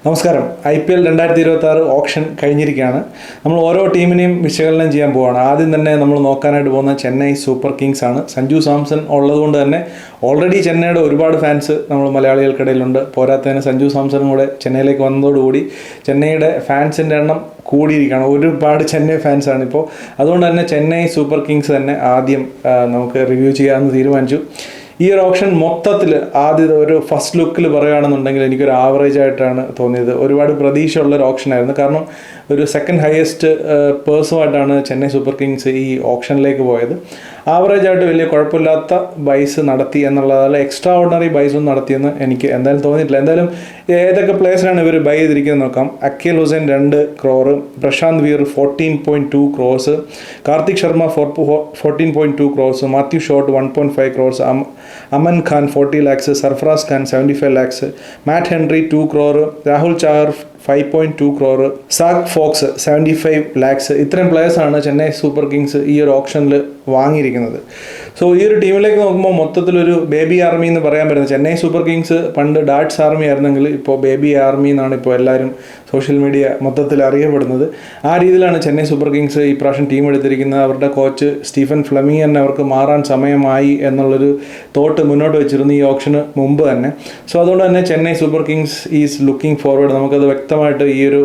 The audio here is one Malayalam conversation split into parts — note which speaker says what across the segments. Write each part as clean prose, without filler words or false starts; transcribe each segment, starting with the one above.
Speaker 1: നമസ്കാരം. IPL 2026 ഓപ്ഷൻ കഴിഞ്ഞിരിക്കുകയാണ്. നമ്മൾ ഓരോ ടീമിനെയും വിശകലനം ചെയ്യാൻ പോവുകയാണ്. ആദ്യം തന്നെ നമ്മൾ നോക്കാനായിട്ട് പോകുന്ന ചെന്നൈ സൂപ്പർ കിങ്സ് ആണ്. സഞ്ജു സാംസൺ ഉള്ളതുകൊണ്ട് തന്നെ ഓൾറെഡി ചെന്നൈയുടെ ഒരുപാട് ഫാൻസ് നമ്മൾ മലയാളികൾക്കിടയിലുണ്ട്. പോരാത്തതിന് സഞ്ജു സാംസണും കൂടെ ചെന്നൈയിലേക്ക് വന്നതോടുകൂടി ചെന്നൈയുടെ ഫാൻസിൻ്റെ എണ്ണം കൂടിയിരിക്കുകയാണ്. ഒരുപാട് ചെന്നൈ ഫാൻസാണ് ഇപ്പോൾ. അതുകൊണ്ട് തന്നെ ചെന്നൈ സൂപ്പർ കിങ്സ് തന്നെ ആദ്യം നമുക്ക് റിവ്യൂ ചെയ്യാമെന്ന് തീരുമാനിച്ചു. ഈ ഒരു ഓപ്ഷൻ മൊത്തത്തിൽ ആദ്യം ഒരു ഫസ്റ്റ് ലുക്കിൽ പറയുകയാണെന്നുണ്ടെങ്കിൽ എനിക്കൊരു ആവറേജ് ആയിട്ടാണ് തോന്നിയത്. ഒരുപാട് പ്രതീക്ഷയുള്ളൊരു ഓപ്ഷനായിരുന്നു. കാരണം ഒരു സെക്കൻഡ് ഹയസ്റ്റ് പേഴ്സുമായിട്ടാണ് ചെന്നൈ സൂപ്പർ കിങ്സ് ഈ ഓപ്ഷനിലേക്ക് പോയത്. ആവറേജ് ആയിട്ട് വലിയ കുഴപ്പമില്ലാത്ത ബൈസ് നടത്തി എന്നുള്ളതല്ല, എക്സ്ട്രാ ഓർഡിനറി ബൈസ് ഒന്നും നടത്തിയെന്ന് എനിക്ക് എന്തായാലും തോന്നിയിട്ടില്ല. എന്തായാലും ഏതൊക്കെ പ്ലേസിലാണ് ഇവർ ബൈ ചെയ്തിരിക്കുന്നത് നോക്കാം. Akeal Hosein 2 crore, Prashant Veer 14.2 crores, Kartik Sharma 14.2 crores, Matthew Short 1.5 crores, Aman Khan 40 lakhs, Sarfaraz Khan 75 lakhs, Matt Henry 2 crore, Rahul Chahar 5.2 crore, Zak Foulkes 75 lakhs. ഇത്രയും പ്ലേയേഴ്സാണ് ചെന്നൈ സൂപ്പർ കിങ്സ് ഈ ഒരു ഓപ്ഷനിൽ വാങ്ങിയിരിക്കുന്നത്. സോ ഈ ഒരു ടീമിലേക്ക് നോക്കുമ്പോൾ മൊത്തത്തിലൊരു ബേബി ആർമി എന്ന് പറയാൻ പറ്റുന്നത്. ചെന്നൈ സൂപ്പർ കിങ്സ് പണ്ട് ഡാറ്റ്സ് ആർമി ആയിരുന്നെങ്കിൽ ഇപ്പോൾ ബേബി ആർമി എന്നാണ് ഇപ്പോൾ എല്ലാവരും സോഷ്യൽ മീഡിയ മൊത്തത്തിൽ അറിയപ്പെടുന്നത്. ആ രീതിയിലാണ് ചെന്നൈ സൂപ്പർ കിങ്സ് ഈ പ്രാവശ്യം ടീം എടുത്തിരിക്കുന്നത്. അവരുടെ കോച്ച് സ്റ്റീഫൻ ഫ്ലെമിംഗ് തന്നെ അവർക്ക് മാറാൻ സമയമായി എന്നുള്ളൊരു തോട്ട് മുന്നോട്ട് വെച്ചിരുന്നു ഈ ഓപ്ഷന് മുമ്പ് തന്നെ. സോ അതുകൊണ്ട് തന്നെ Chennai super Kings is looking forward. നമുക്കത് വ്യക്തമായിട്ട് ഈ ഒരു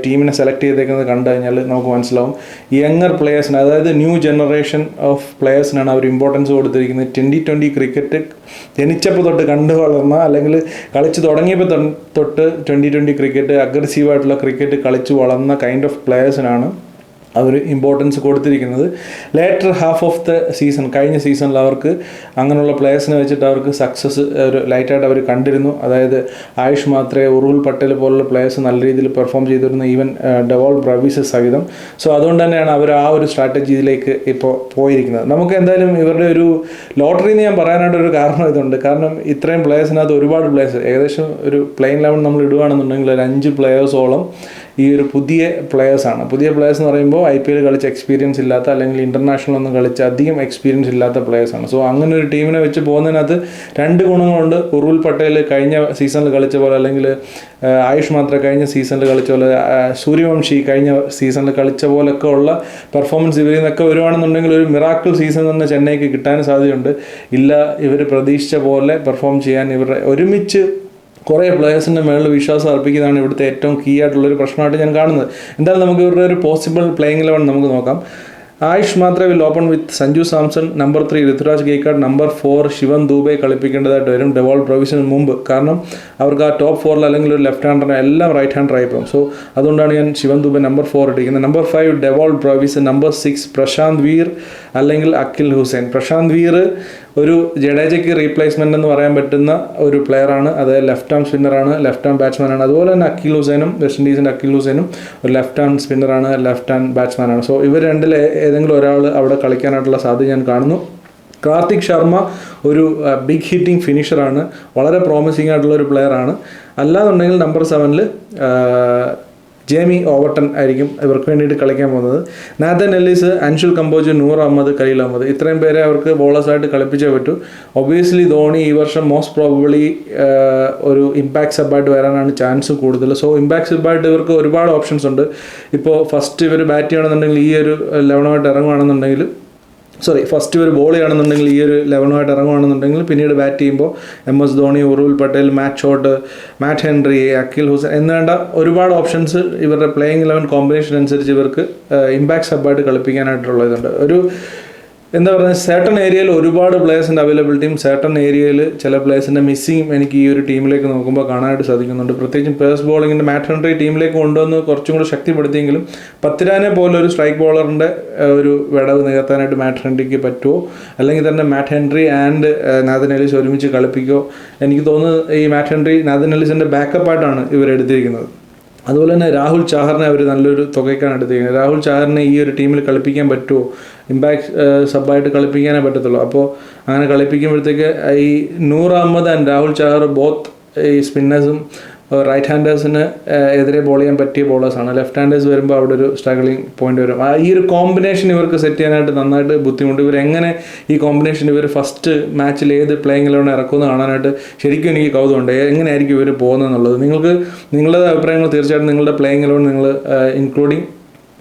Speaker 1: ടീമിനെ സെലക്ട് ചെയ്തേക്കുന്നത് കണ്ടു കഴിഞ്ഞാൽ നമുക്ക് മനസ്സിലാവും. യങ്ങർ പ്ലേയേഴ്സിന്, അതായത് ന്യൂ ജനറേഷൻ ഓഫ് പ്ലേയേഴ്സിനാണ് അവർ ഇമ്പോർട്ടൻസ് കൊടുത്തിരിക്കുന്നത്. 2020 ക്രിക്കറ്റ് ജനിച്ചപ്പോൾ തൊട്ട് കണ്ടു വളർന്ന, അല്ലെങ്കിൽ കളിച്ച് തുടങ്ങിയപ്പോൾ തൊട്ട് 2020 ക്രിക്കറ്റ് അഗ്രസീവായിട്ടുള്ള ക്രിക്കറ്റ് കളിച്ച് വളർന്ന കൈൻഡ് ഓഫ് പ്ലേയേഴ്സിനാണ് അവർ ഇമ്പോർട്ടൻസ് കൊടുത്തിരിക്കുന്നത്. Later half of the season, കഴിഞ്ഞ സീസണിൽ അവർക്ക് അങ്ങനെയുള്ള പ്ലേയേഴ്സിനെ വെച്ചിട്ട് അവർക്ക് സക്സസ് ഒരു ലൈറ്റായിട്ട് അവർ കണ്ടിരുന്നു. അതായത് ആയുഷ് മാത്രേ, ഉറുൽ പട്ടേൽ പോലുള്ള പ്ലേയേഴ്സ് നല്ല രീതിയിൽ പെർഫോം ചെയ്തിരുന്നു, ഈവൻ ഡെവോൾ ബ്രവീസ് സഹിതം. സോ അതുകൊണ്ട് തന്നെയാണ് അവർ ആ ഒരു സ്ട്രാറ്റജിയിലേക്ക് ഇപ്പോൾ പോയിരിക്കുന്നത്. നമുക്ക് എന്തായാലും ഇവരുടെ ഒരു ലോട്ടറി എന്ന് ഞാൻ പറയാനായിട്ടൊരു കാരണം ഇതുണ്ട്. കാരണം ഇത്രയും പ്ലേയേഴ്സിനകത്ത് ഒരുപാട് പ്ലേയേഴ്സ്, ഏകദേശം ഒരു പ്ലെയിൻ 11 നമ്മൾ ഇടുകയാണെന്നുണ്ടെങ്കിൽ ഒരു 5 പ്ലേയേഴ്സോളം ഈ ഒരു പുതിയ പ്ലേയേഴ്സാണ്. പുതിയ പ്ലേയേഴ്സ് എന്ന് പറയുമ്പോൾ IPL കളിച്ച് എക്സ്പീരിയൻസ് ഇല്ലാത്ത, അല്ലെങ്കിൽ ഇൻ്റർനാഷണൽ ഒന്നും കളിച്ച് അധികം എക്സ്പീരിയൻസ് ഇല്ലാത്ത പ്ലേയേഴ്സാണ്. സോ അങ്ങനെ ഒരു ടീമിനെ വെച്ച് പോകുന്നതിനകത്ത് 2 ഗുണങ്ങളുണ്ട്. ഉറുൽ പട്ടേൽ കഴിഞ്ഞ സീസണിൽ കളിച്ച പോലെ, അല്ലെങ്കിൽ ആയുഷ് മാത്ര കഴിഞ്ഞ സീസണിൽ കളിച്ച പോലെ, സൂര്യവംശി കഴിഞ്ഞ സീസണിൽ കളിച്ച പോലൊക്കെ ഉള്ള പെർഫോമൻസ് ഇവരിൽ നിന്നൊക്കെ വരുവാണെന്നുണ്ടെങ്കിൽ ഒരു മിറാക്കിൾ സീസൺ തന്നെ ചെന്നൈക്ക് കിട്ടാൻ സാധ്യതയുണ്ട്. ഇല്ല, ഇവർ പ്രതീക്ഷിച്ച പോലെ പെർഫോം ചെയ്യാൻ ഇവരുടെ ഒരുമിച്ച് കുറേ പ്ലേയേഴ്സിൻ്റെ മേളിൽ വിശ്വാസം അർപ്പിക്കുന്നതാണ് ഇവിടുത്തെ ഏറ്റവും കീ ആയിട്ടുള്ളൊരു പ്രശ്നമായിട്ട് ഞാൻ കാണുന്നത്. എന്തായാലും നമുക്ക് ഇവരുടെ ഒരു പോസിബിൾ പ്ലേയിങ് 11 നമുക്ക് നോക്കാം. Ayush Mhatre will open with Sanju Samson, number 3 Ruturaj Gaikwad, number 4 Shivam Dube കളിപ്പിക്കേണ്ടതായിട്ട് വരും ഡെവോൾ ബ്രവീസിന് മുമ്പ്. കാരണം അവർക്ക് ആ ടോപ്പ് 4 അല്ലെങ്കിൽ ഒരു ലെഫ്റ്റ് ഹാൻഡറിനെ എല്ലാം റൈറ്റ് ഹാൻഡർ ആയിപ്പോകും. സോ അതുകൊണ്ടാണ് ഞാൻ ശിവൻ ദൂബെ നമ്പർ 4 ഇട്ടിരിക്കുന്നത്. Number 5 Dewald Brevis, number 6 Prashant Veer അല്ലെങ്കിൽ അഖിൽ ഹുസൈൻ. പ്രശാന്ത് വീർ ഒരു ജഡേജയ്ക്ക് റീപ്ലേസ്മെൻ്റ് എന്ന് പറയാൻ പറ്റുന്ന ഒരു പ്ലെയറാണ്. അത് ലെഫ്റ്റ് ആം സ്പിന്നറാണ്, ലെഫ്റ്റ് ആം ബാറ്റ്സ്മാനാണ്. അതുപോലെ തന്നെ അഖിൽ ഹുസൈനും, വെസ്റ്റ് ഇൻഡീസിൻ്റെ അഖിൽ ഹുസൈനും ഒരു ലെഫ്റ്റ് ആം സ്പിന്നറാണ്, ലെഫ്റ്റ് ആം ബാറ്റ്സ്മാനാണ്. സോ ഇവർ രണ്ടിൽ ഏതെങ്കിലും ഒരാൾ അവിടെ കളിക്കാനായിട്ടുള്ള സാധ്യത ഞാൻ കാണുന്നു. കാർത്തിക് ശർമ്മ ഒരു ബിഗ് ഹിറ്റിംഗ് ഫിനിഷറാണ്, വളരെ പ്രോമിസിംഗ് ആയിട്ടുള്ള ഒരു പ്ലെയറാണ്. അല്ലാന്നുണ്ടെങ്കിൽ നമ്പർ 7 ജേമി ഓവർട്ടൺ ആയിരിക്കും ഇവർക്ക് വേണ്ടിയിട്ട് കളിക്കാൻ പോകുന്നത്. നാഥൻ എല്ലിസ്, അൻഷുൽ കമ്പോജ്, നൂർ അഹമ്മദ്, ഖലീൽ അഹമ്മദ്, ഇത്രയും പേരെ അവർക്ക് ബോളേഴ്സായിട്ട് കളിപ്പിച്ചേ പറ്റൂ. ഒബിയസ്ലി ധോണി ഈ വർഷം മോസ്റ്റ് പ്രോബബിളി ഒരു ഇമ്പാക്ട് സബ്ബായിട്ട് വരാനാണ് ചാൻസ് കൂടുതൽ. സോ ഇമ്പാക്ട് സബ്ബായിട്ട് ഇവർക്ക് ഒരുപാട് ഓപ്ഷൻസ് ഉണ്ട്. ഇപ്പോൾ ഫസ്റ്റ് ഇവർ ബാറ്റ് ചെയ്യണമെന്നുണ്ടെങ്കിൽ ഈ ഒരു 11 ഇറങ്ങുകയാണെന്നുണ്ടെങ്കിൽ, ഫസ്റ്റ് ഒരു ബോൾ ചെയ്യുകയാണെന്നുണ്ടെങ്കിൽ ഈ ഒരു 11 ഇറങ്ങുകയാണെന്നുണ്ടെങ്കിൽ, പിന്നീട് ബാറ്റ് ചെയ്യുമ്പോൾ MS Dhoni, Urvil Patel, Matt Short, Matt Henry, Akeal Hosein എന്നുവേണ്ട ഒരുപാട് ഓപ്ഷൻസ് ഇവരുടെ പ്ലേയിങ് 11 കോമ്പിനേഷൻ അനുസരിച്ച് ഇവർക്ക് ഇമ്പാക്ട് സബ്ബായിട്ട് കളിപ്പിക്കാനായിട്ടുള്ളതുണ്ട്. ഒരു എന്താ പറയുക, സേട്ടൺ ഏരിയയിൽ ഒരുപാട് പ്ലേയേഴ്സിൻ്റെ അവൈലബിലിറ്റിയും സേട്ടൺ ഏരിയയിൽ ചില പ്ലേയേഴ്സിൻ്റെ മിസ്സിങ്ങും എനിക്ക് ഈ ഒരു ടീമിലേക്ക് നോക്കുമ്പോൾ കാണാനായിട്ട് സാധിക്കുന്നുണ്ട്. പ്രത്യേകിച്ചും പേസ് ബോളിങ്ങിൻ്റെ മാറ്റ് ഹെൻറി ടീമിലേക്ക് കൊണ്ടുവന്ന് കുറച്ചും കൂടി ശക്തിപ്പെടുത്തിയെങ്കിലും പത്തിരാനെ പോലെ ഒരു സ്ട്രൈക്ക് ബോളറിൻ്റെ ഒരു വിടവ് നികത്താനായിട്ട് മാറ്റ് ഹെൻറിക്ക് പറ്റുമോ, അല്ലെങ്കിൽ തന്നെ മാറ്റ് ഹെൻറി ആൻഡ് നാഥൻ എല്ലിസ് ഒരുമിച്ച് കളിപ്പിക്കുമോ? എനിക്ക് തോന്നുന്നത് ഈ മാറ്റ് ഹെൻറി നാഥൻ എല്ലിസിൻ്റെ ബാക്കപ്പായിട്ടാണ് ഇവരെടുത്തിരിക്കുന്നത്. അതുപോലെ തന്നെ രാഹുൽ ചാഹറിനെ അവർ നല്ലൊരു തുകയ്ക്കാണ് എടുത്തിരിക്കുന്നത്. രാഹുൽ ചാഹറിനെ ഈ ഒരു ടീമിൽ കളിപ്പിക്കാൻ പറ്റുമോ? ഇമ്പാക്ട് സബ്ബായിട്ട് കളിപ്പിക്കാനേ പറ്റത്തുള്ളൂ. അപ്പോൾ അങ്ങനെ കളിപ്പിക്കുമ്പോഴത്തേക്ക് ഈ നൂർ അഹമ്മദ് ആൻഡ് രാഹുൽ ചാഹർ ബോത്ത് ഈ സ്പിന്നേഴ്സും റൈറ്റ് ഹാൻഡേഴ്സിന് എതിരെ ബോൾ ചെയ്യാൻ പറ്റിയ ബോളേഴ്സാണ്. ലെഫ്റ്റ് ഹാൻഡേഴ്സ് വരുമ്പോൾ അവിടെ ഒരു സ്ട്രഗിളിങ് പോയിന്റ് വരും. ഈ ഒരു കോമ്പിനേഷൻ ഇവർക്ക് സെറ്റ് ചെയ്യാനായിട്ട് നന്നായിട്ട് ബുദ്ധിമുട്ട്. ഇവരെങ്ങനെ ഈ കോമ്പിനേഷൻ ഇവർ ഫസ്റ്റ് മാച്ചിൽ ഏത് പ്ലേയിങ് ഇലവൻ ഇറക്കുമെന്ന് കാണാനായിട്ട് ശരിക്കും എനിക്ക് കൗതുകമുണ്ട്. എങ്ങനെയായിരിക്കും ഇവർ പോകുന്നതെന്നുള്ളത്. നിങ്ങൾക്ക് നിങ്ങളുടെ അഭിപ്രായങ്ങൾ തീർച്ചയായിട്ടും നിങ്ങളുടെ പ്ലേയിങ് ഇലവൻ നിങ്ങൾ ഇൻക്ലൂഡിങ്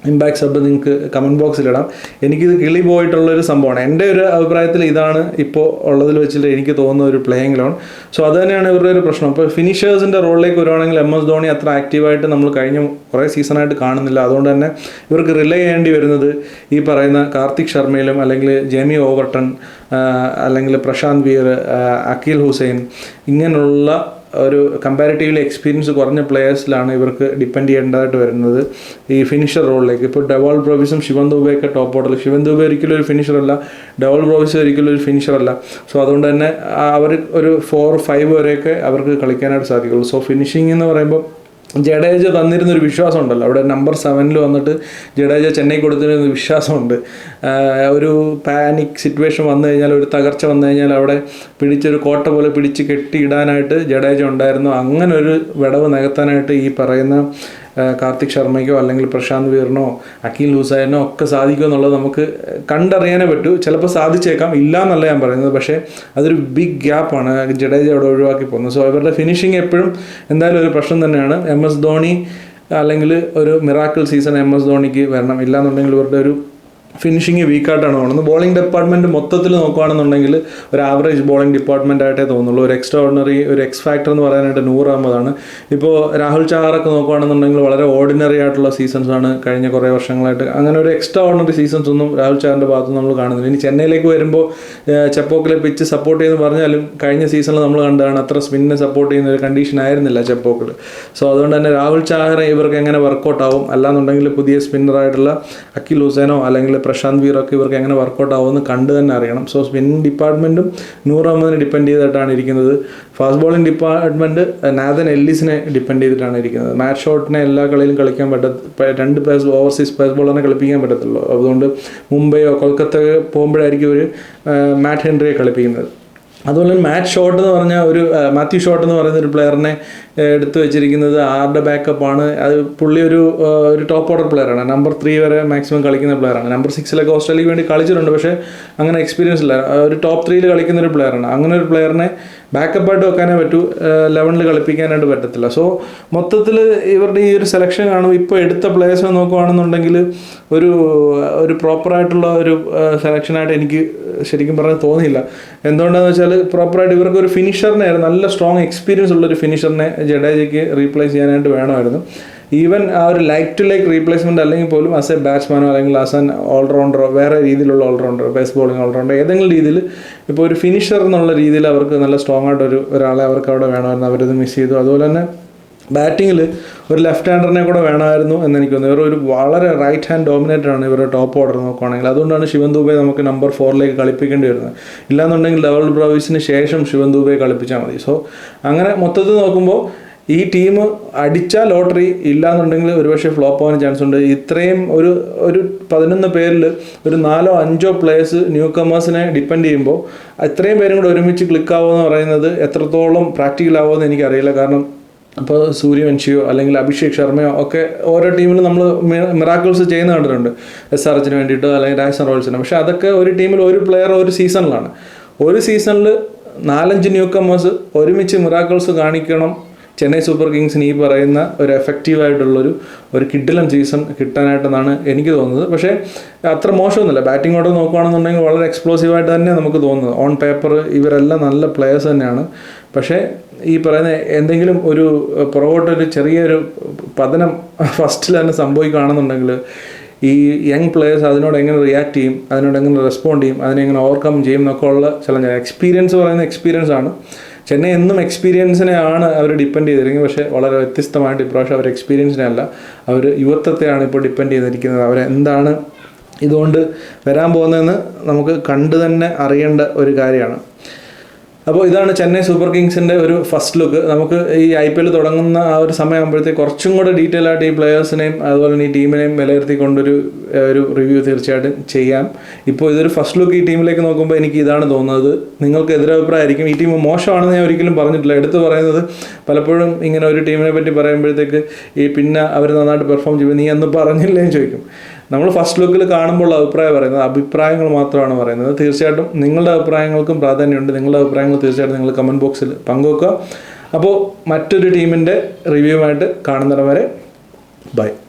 Speaker 1: ഇമ്പാക്ട് സബ് നിങ്ങൾക്ക് കമൻറ്റ് ബോക്സിലിടാം. എനിക്കിത് കിളി പോയിട്ടുള്ളൊരു സംഭവമാണ്. എൻ്റെ ഒരു അഭിപ്രായത്തിൽ ഇതാണ് ഇപ്പോൾ ഉള്ളതിൽ വെച്ചിട്ട് എനിക്ക് തോന്നുന്ന ഒരു പ്ലേയിങ് ഇലവൻ. സോ അത് തന്നെയാണ് ഇവരുടെ ഒരു പ്രശ്നം. ഇപ്പോൾ ഫിനിഷേഴ്സിൻ്റെ റോളിലേക്ക് വരുവാണെങ്കിൽ MS ധോണി അത്ര ആക്റ്റീവായിട്ട് നമ്മൾ കഴിഞ്ഞ കുറേ സീസണായിട്ട് കാണുന്നില്ല. അതുകൊണ്ട് തന്നെ ഇവർക്ക് റിലേ ചെയ്യേണ്ടി വരുന്നത് ഈ പറയുന്ന കാർത്തിക് ശർമ്മയിലും അല്ലെങ്കിൽ ജെമി ഓവർട്ടൺ അല്ലെങ്കിൽ പ്രശാന്ത് വീർ, അഖിൽ ഹുസൈൻ ഇങ്ങനെയുള്ള ഒരു കമ്പാരിറ്റീവ്ലി എക്സ്പീരിയൻസ് കുറഞ്ഞ പ്ലെയേഴ്സിലാണ് ഇവർക്ക് ഡിപ്പെൻഡ് ചെയ്യേണ്ടതായിട്ട് വരുന്നത് ഈ ഫിനിഷർ റോളിലേക്ക്. ഇപ്പോൾ ഡെവാൾ ബ്രോവിസും ശിവൻ ദുബെയൊക്കെ ടോപ്പ് ഓർഡർ. ശിവൻ ദുബെ ഒരിക്കലും ഒരു ഫിനിഷറല്ല, ഡെവാൾ ബ്രോവിസ് ഒരിക്കലും ഒരു ഫിനിഷറല്ല. സോ അതുകൊണ്ട് തന്നെ അവർ ഒരു 4-5 വരെയൊക്കെ അവർക്ക് കളിക്കാനായിട്ട് സാധിക്കുള്ളൂ. സോ ഫിനിഷിംഗ് എന്ന് പറയുമ്പോൾ ജഡേജ തന്നിരുന്നൊരു വിശ്വാസം ഉണ്ടല്ലോ, അവിടെ നമ്പർ 7 വന്നിട്ട് ജഡേജ ചെന്നൈ കൊടുത്തിരുന്ന വിശ്വാസമുണ്ട്. ഒരു പാനിക് സിറ്റുവേഷൻ വന്നു കഴിഞ്ഞാൽ, ഒരു തകർച്ച വന്നു കഴിഞ്ഞാൽ അവിടെ പിടിച്ചൊരു കോട്ട പോലെ പിടിച്ച് കെട്ടിയിടാനായിട്ട് ജഡേജ ഉണ്ടായിരുന്നു. അങ്ങനെ ഒരു വിടവ് നികത്താനായിട്ട് ഈ പറയുന്ന കാർത്തിക് ശർമ്മയ്ക്കോ അല്ലെങ്കിൽ പ്രശാന്ത് വീറിനോ അഖിൽ ഹുസൈനോ ഒക്കെ സാധിക്കുമോ എന്നുള്ളത് നമുക്ക് കണ്ടറിയാനേ പറ്റൂ. ചിലപ്പോൾ സാധിച്ചേക്കാം, ഇല്ല എന്നല്ല ഞാൻ പറയുന്നത്. പക്ഷേ അതൊരു ബിഗ് ഗ്യാപ്പാണ് ജഡേജ അവിടെ ഒഴിവാക്കി പോകുന്നത്. സോ ഇവരുടെ ഫിനിഷിങ് എപ്പോഴും എന്തായാലും ഒരു പ്രശ്നം തന്നെയാണ്. MS ധോണി അല്ലെങ്കിൽ ഒരു മിറാക്കിൾ സീസൺ MS ധോണിക്ക് വരണം. ഇല്ലാന്നുണ്ടെങ്കിൽ ഇവരുടെ ഒരു ഫിനിഷിങ് വീക്കായിട്ടാണ് തോന്നുന്നത്. ബോളിംഗ് ഡിപ്പാർട്ട്മെൻറ്റ് മൊത്തത്തിൽ നോക്കുകയാണെന്നുണ്ടെങ്കിൽ ഒരു ആവറേജ് ബോളിംഗ് ഡിപ്പാർട്ട്മെൻ്റ് ആയിട്ടേ തോന്നുള്ളൂ. ഒരു എക്സ്ട്രാordinary ഒരു എക്സ് ഫാക്ടർ എന്ന് പറയാനായിട്ട് നൂർ അഹമ്മദാണ്. ഇപ്പോൾ രാഹുൽ ചഹാറൊക്കെ നോക്കുകയാണെന്നുണ്ടെങ്കിൽ വളരെ ഓർഡിനറി ആയിട്ടുള്ള സീസൺസാണ് കഴിഞ്ഞ കുറേ വർഷങ്ങളായിട്ട്. അങ്ങനെ ഒരു എക്സ്ട്രാordinary സീസൺസ് ഒന്നും രാഹുൽ ചഹാറിൻ്റെ ഭാഗത്ത് നമ്മൾ കാണുന്നില്ല. ഇനി ചെന്നൈയിലേക്ക് വരുമ്പോൾ ചെപ്പോക്കിലെ പിച്ച് സപ്പോർട്ട് ചെയ്യുന്ന പറഞ്ഞാലും കഴിഞ്ഞ സീസണിൽ നമ്മൾ കണ്ടതാണ് അത്ര സ്പിന്നിനെ സപ്പോർട്ട് ചെയ്യുന്ന ഒരു കണ്ടീഷൻ ആയിരുന്നില്ല ചെപ്പോക്കിൽ. സോ അതുകൊണ്ട് തന്നെ രാഹുൽ ചഹാറെ ഇവർക്ക് എങ്ങനെ വർക്കൗട്ട് ആവും, അല്ലാന്നുണ്ടെങ്കിൽ പുതിയ സ്പിന്നറായിട്ടുള്ള അഖിൽ ഹുസൈനോ അല്ലെങ്കിൽ പ്രശാന്ത് വീറൊക്കെ ഇവർക്ക് എങ്ങനെ വർക്കൗട്ട് ആവുമെന്ന് കണ്ടു തന്നെ അറിയണം. സോ സ്പിന്നിങ് ഡിപ്പാർട്ട്മെൻറ്റും നൂർ അഹമ്മദിനെ ഡിപ്പെൻഡ് ചെയ്തിട്ടാണ് ഇരിക്കുന്നത്. ഫാസ്റ്റ് ബോളിംഗ് ഡിപ്പാർട്ട്മെൻറ്റ് നാഥൻ എല്ലിസിനെ ഡിപ്പെൻഡ് ചെയ്തിട്ടാണ് ഇരിക്കുന്നത്. മാറ്റ് ഷോട്ടിനെ എല്ലാ കളിയിലും കളിക്കാൻ രണ്ട് ഓവർസീസ് പേസ് ബോളറിനെ കളിപ്പിക്കാൻ പറ്റത്തുള്ളൂ. അതുകൊണ്ട് മുംബൈയോ കൊൽക്കത്തയോ പോകുമ്പോഴായിരിക്കും ഒരു മാറ്റ് ഹെൻറിയെ കളിപ്പിക്കുന്നത്. അതുപോലെ തന്നെ മാറ്റ് ഷോട്ട് എന്ന് പറഞ്ഞാൽ ഒരു മാത്യു ഷോട്ട് എന്ന് പറയുന്ന ഒരു പ്ലെയറിനെ എടുത്തു വെച്ചിരിക്കുന്നത് ആരുടെ ബാക്കപ്പാണ്. അത് പുള്ളി ഒരു ടോപ്പ് ഓർഡർ പ്ലെയറാണ്. നമ്പർ 3 വരെ മാക്സിമം കളിക്കുന്ന പ്ലെയറാണ്. നമ്പർ 6 ഓസ്ട്രേലിയക്ക് വേണ്ടി കളിച്ചിട്ടുണ്ട്, പക്ഷേ അങ്ങനെ എക്സ്പീരിയൻസ് ഇല്ല. ഒരു ടോപ്പ് 3 കളിക്കുന്ന ഒരു പ്ലെയറാണ്. അങ്ങനെ ഒരു പ്ലെയറിനെ ബാക്കപ്പായിട്ട് വെക്കാനേ പറ്റൂ, 11 കളിപ്പിക്കാനായിട്ട് പറ്റത്തില്ല. സോ മൊത്തത്തിൽ ഇവരുടെ ഈ ഒരു സെലക്ഷൻ കാണുമ്പോൾ ഇപ്പോൾ എടുത്ത പ്ലേയേഴ്സ് നോക്കുകയാണെന്നുണ്ടെങ്കിൽ ഒരു പ്രോപ്പറായിട്ടുള്ള ഒരു സെലക്ഷനായിട്ട് എനിക്ക് ശരിക്കും പറഞ്ഞാൽ തോന്നിയില്ല. എന്തുകൊണ്ടാണെന്ന് വെച്ചാൽ പ്രോപ്പറായിട്ട് ഇവർക്ക് ഒരു ഫിനിഷറിനെ, നല്ല സ്ട്രോങ് എക്സ്പീരിയൻസ് ഉള്ളൊരു ഫിനിഷറിനെ ജഡേജയ്ക്ക് റീപ്ലേസ് ചെയ്യാനായിട്ട് വേണമായിരുന്നു. ഈവൻ ആ ഒരു ലൈക്ക് ടു ലൈക്ക് റീപ്ലേസ്മെൻറ്റ് അല്ലെങ്കിൽ പോലും ആസ് എ ബാറ്റ്സ്മാനോ അല്ലെങ്കിൽ ആസ് ആൻ ഓൾറൗണ്ടറോ വേറെ രീതിയിലുള്ള ഓൾറൗണ്ടർ, പേസ് ബോളിംഗ് ഓൾറൗണ്ടർ ഏതെങ്കിലും രീതിയിൽ ഇപ്പോൾ ഒരു ഫിനിഷർ എന്നുള്ള രീതിയിൽ അവർക്ക് നല്ല സ്ട്രോങ് ആയിട്ട് ഒരാളെ അവർക്ക് അവിടെ വേണമായിരുന്നു. അവരത് മിസ് ചെയ്തു. അതുപോലെ തന്നെ ബാറ്റിങ്ങിൽ ഒരു ലെഫ്റ്റ് ഹാൻഡറിനെ കൂടെ വേണമായിരുന്നു എന്നെനിക്ക് തോന്നുന്നു. ഒരു വളരെ റൈറ്റ് ഹാൻഡ് ഡോമിനേറ്റർ ആണ് ഇവരുടെ ടോപ്പ് ഓർഡർ നോക്കുകയാണെങ്കിൽ. അതുകൊണ്ടാണ് ശിവൻ ദുബെ നമുക്ക് നമ്പർ 4 കളിപ്പിക്കേണ്ടി വരുന്നത്. ഇല്ലാന്നുണ്ടെങ്കിൽ ഡെവാൾ ബ്രോവിസിന് ശേഷം ശിവൻ ദുബെ കളിപ്പിച്ചാൽ മതി. സോ അങ്ങനെ മൊത്തത്തിൽ നോക്കുമ്പോൾ ഈ ടീം അടിച്ചാൽ ലോട്ടറി, ഇല്ലാന്നുണ്ടെങ്കിൽ ഒരുപക്ഷെ ഫ്ലോപ്പ് ആവാൻ ചാൻസ് ഉണ്ട്. ഇത്രയും ഒരു 11 പേരിൽ ഒരു 4-5 പ്ലേയേഴ്സ് ന്യൂ കമേഴ്സിനെ ഡിപ്പെൻഡ് ചെയ്യുമ്പോൾ ഇത്രയും പേരും കൂടെ ഒരുമിച്ച് ക്ലിക്കാവുമെന്ന് പറയുന്നത് എത്രത്തോളം പ്രാക്ടിക്കൽ ആവുമെന്ന് എനിക്കറിയില്ല. കാരണം അപ്പോൾ സൂര്യവംശിയോ അല്ലെങ്കിൽ അഭിഷേക് ശർമ്മയോ ഒക്കെ ഓരോ ടീമിലും നമ്മൾ മിറാക്കിൾസ് ചെയ്യുന്ന കണ്ടിട്ടുണ്ട്, SRHന് വേണ്ടിയിട്ടോ അല്ലെങ്കിൽ രാജസ്ഥാൻ റോയൽസിനോ. പക്ഷേ അതൊക്കെ ഒരു ടീമിൽ ഒരു പ്ലെയർ ഒരു സീസണിലാണ്. ഒരു സീസണിൽ 4-5 ന്യൂ കമേഴ്സ് ഒരുമിച്ച് മിറാക്കിൾസ് കാണിക്കണം ചെന്നൈ സൂപ്പർ കിങ്സിന് ഈ പറയുന്ന ഒരു എഫക്റ്റീവായിട്ടുള്ളൊരു കിഡിലൻ സീസൺ കിട്ടാനായിട്ടെന്നാണ് എനിക്ക് തോന്നുന്നത്. പക്ഷേ അത്ര മോശമൊന്നുമില്ല. ബാറ്റിംഗ് ഓർഡർ നോക്കുകയാണെന്നുണ്ടെങ്കിൽ വളരെ എക്സ്പ്ലോസീവായിട്ട് തന്നെ നമുക്ക് തോന്നുന്നത്. ഓൺ പേപ്പർ ഇവരെല്ലാം നല്ല പ്ലെയേഴ്സ് തന്നെയാണ്. പക്ഷേ ഈ പറയുന്ന എന്തെങ്കിലും ഒരു പുറകോട്ടൊരു ചെറിയൊരു പതനം ഫസ്റ്റിൽ തന്നെ സംഭവിക്കുകയാണെന്നുണ്ടെങ്കിൽ ഈ യങ് പ്ലെയേഴ്സ് അതിനോട് എങ്ങനെ റിയാക്ട് ചെയ്യും, അതിനോട് എങ്ങനെ റെസ്പോണ്ട് ചെയ്യും, അതിനെ എങ്ങനെ ഓവർകം ചെയ്യും എന്നൊക്കെ ഉള്ള ചില എക്സ്പീരിയൻസ് പറയുന്ന എക്സ്പീരിയൻസ് ആണ്. ചെന്നൈ എന്നും എക്സ്പീരിയൻസിനെയാണ് അവർ ഡിപ്പെൻഡ് ചെയ്തിരിക്കുന്നത്. പക്ഷേ വളരെ വ്യത്യസ്തമായിട്ട് ഇപ്രാവശ്യം അവർ എക്സ്പീരിയൻസിനെ അല്ല, അവർ യുവത്വത്തെയാണ് ഇപ്പോൾ ഡിപ്പെൻഡ് ചെയ്തിരിക്കുന്നത്. അവരെന്താണ് ഇതുകൊണ്ട് വരാൻ പോകുന്നതെന്ന് നമുക്ക് കണ്ടു തന്നെ അറിയേണ്ട ഒരു കാര്യമാണ്. അപ്പോൾ ഇതാണ് ചെന്നൈ സൂപ്പർ കിങ്സിൻ്റെ ഒരു ഫസ്റ്റ് ലുക്ക്. നമുക്ക് ഈ IPL തുടങ്ങുന്ന ആ ഒരു സമയമാകുമ്പോഴത്തേക്ക് കുറച്ചും കൂടെ ഡീറ്റെയിൽ ആയിട്ട് ഈ പ്ലെയേഴ്സിനെയും അതുപോലെ തന്നെ ഈ ടീമിനെയും വിലയിരുത്തിക്കൊണ്ടൊരു റിവ്യൂ തീർച്ചയായിട്ടും ചെയ്യാം. ഇപ്പോൾ ഇതൊരു ഫസ്റ്റ് ലുക്ക് ഈ ടീമിലേക്ക് നോക്കുമ്പോൾ എനിക്ക് ഇതാണ് തോന്നുന്നത്. നിങ്ങൾക്ക് എതിരഭിപ്രായമായിരിക്കും. ഈ ടീം മോശമാണെന്ന് ഞാൻ ഒരിക്കലും പറഞ്ഞിട്ടില്ല. എടുത്തു പറയുന്നത് പലപ്പോഴും ഇങ്ങനെ ഒരു ടീമിനെ പറ്റി പറയുമ്പോഴത്തേക്ക് പിന്നെ അവർ നന്നായിട്ട് പെർഫോം ചെയ്യും, നീ അന്ന് പറഞ്ഞില്ലേന്ന് ചോദിക്കും. നമ്മൾ ഫസ്റ്റ് ലുക്കിൽ കാണുമ്പോൾ അഭിപ്രായങ്ങൾ മാത്രമാണ് പറയുന്നത്. തീർച്ചയായിട്ടും നിങ്ങളുടെ അഭിപ്രായങ്ങൾക്കും പ്രാധാന്യമുണ്ട്. നിങ്ങളുടെ അഭിപ്രായങ്ങൾ തീർച്ചയായിട്ടും നിങ്ങൾ കമൻറ്റ് ബോക്സിൽ പങ്കുവെക്കുക. അപ്പോൾ മറ്റൊരു ടീമിൻ്റെ റിവ്യൂവായിട്ട് കാണുന്നിടം വരെ ബൈ.